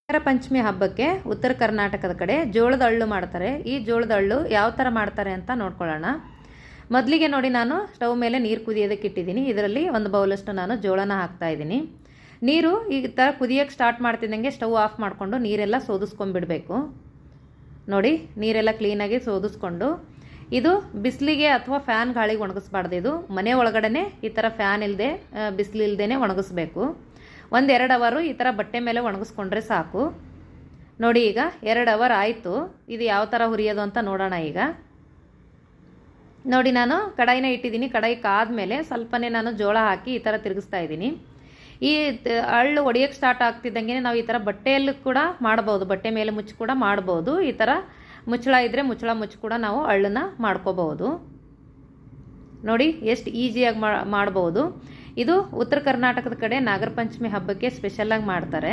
ನಾಗರ ಪಂಚಮಿ ಹಬ್ಬಕ್ಕೆ ಉತ್ತರ ಕರ್ನಾಟಕದ ಕಡೆ ಜೋಳದ ಅಳ್ಳು ಮಾಡ್ತಾರೆ. ಈ ಜೋಳದ ಅಳ್ಳು ಯಾವ ಥರ ಮಾಡ್ತಾರೆ ಅಂತ ನೋಡ್ಕೊಳ್ಳೋಣ. ಮೊದಲಿಗೆ ನೋಡಿ, ನಾನು ಸ್ಟವ್ ಮೇಲೆ ನೀರು ಕುದಿಯೋದಕ್ಕೆ ಇಟ್ಟಿದ್ದೀನಿ. ಇದರಲ್ಲಿ ಒಂದು ಬೌಲಷ್ಟು ನಾನು ಜೋಳನ ಹಾಕ್ತಾ ಇದ್ದೀನಿ. ನೀರು ಈ ಥರ ಕುದಿಯೋಕ್ಕೆ ಸ್ಟಾರ್ಟ್ ಮಾಡ್ತಿದ್ದಂಗೆ ಸ್ಟವ್ ಆಫ್ ಮಾಡಿಕೊಂಡು ನೀರೆಲ್ಲ ಸೋದಿಸ್ಕೊಂಡ್ಬಿಡಬೇಕು. ನೋಡಿ, ನೀರೆಲ್ಲ ಕ್ಲೀನಾಗಿ ಸೋದಿಸ್ಕೊಂಡು, ಇದು ಬಿಸಿಲಿಗೆ ಅಥವಾ ಫ್ಯಾನ್ ಗಾಳಿಗೆ ಒಣಗಿಸ್ಬಾರ್ದು. ಇದು ಮನೆ ಒಳಗಡೆ ಈ ಥರ ಫ್ಯಾನ್ ಇಲ್ಲದೆ ಬಿಸಿಲಿಲ್ದೇ ಒಣಗಿಸ್ಬೇಕು. 1-2 ಅವರು ಈ ಥರ ಬಟ್ಟೆ ಮೇಲೆ ಒಣಗಿಸ್ಕೊಂಡ್ರೆ ಸಾಕು. ನೋಡಿ, ಈಗ 2 ಅವರ್ ಆಯಿತು. ಇದು ಯಾವ ಥರ ಹುರಿಯೋದು ಅಂತ ನೋಡೋಣ. ಈಗ ನೋಡಿ, ನಾನು ಕಡಾಯಿನ ಇಟ್ಟಿದ್ದೀನಿ. ಕಡಾಯಿ ಕಾದ್ಮೇಲೆ ಸ್ವಲ್ಪನೇ ನಾನು ಜೋಳ ಹಾಕಿ ಈ ಥರ ತಿರುಗಿಸ್ತಾ ಇದ್ದೀನಿ. ಈ ಅಳ್ಳು ಒಡೆಯೋಕ್ಕೆ ಸ್ಟಾರ್ಟ್ ಆಗ್ತಿದ್ದಂಗೆ ನಾವು ಈ ಥರ ಬಟ್ಟೆಯಲ್ಲಿ ಕೂಡ ಮಾಡ್ಬೋದು, ಬಟ್ಟೆ ಮೇಲೆ ಮುಚ್ಚಿ ಕೂಡ ಮಾಡ್ಬೋದು. ಈ ಥರ ಮುಚ್ಚಳ ಇದ್ದರೆ ಮುಚ್ಚಳ ಮುಚ್ಚಿ ಕೂಡ ನಾವು ಅಳ್ಳನ್ನು ಮಾಡ್ಕೋಬಹುದು. ನೋಡಿ, ಎಷ್ಟು ಈಸಿಯಾಗಿ ಮಾಡ್ಬೋದು. ಇದು ಉತ್ತರ ಕರ್ನಾಟಕದ ಕಡೆ ನಾಗರ ಪಂಚಮಿ ಹಬ್ಬಕ್ಕೆ ಸ್ಪೆಷಲಾಗಿ ಮಾಡ್ತಾರೆ.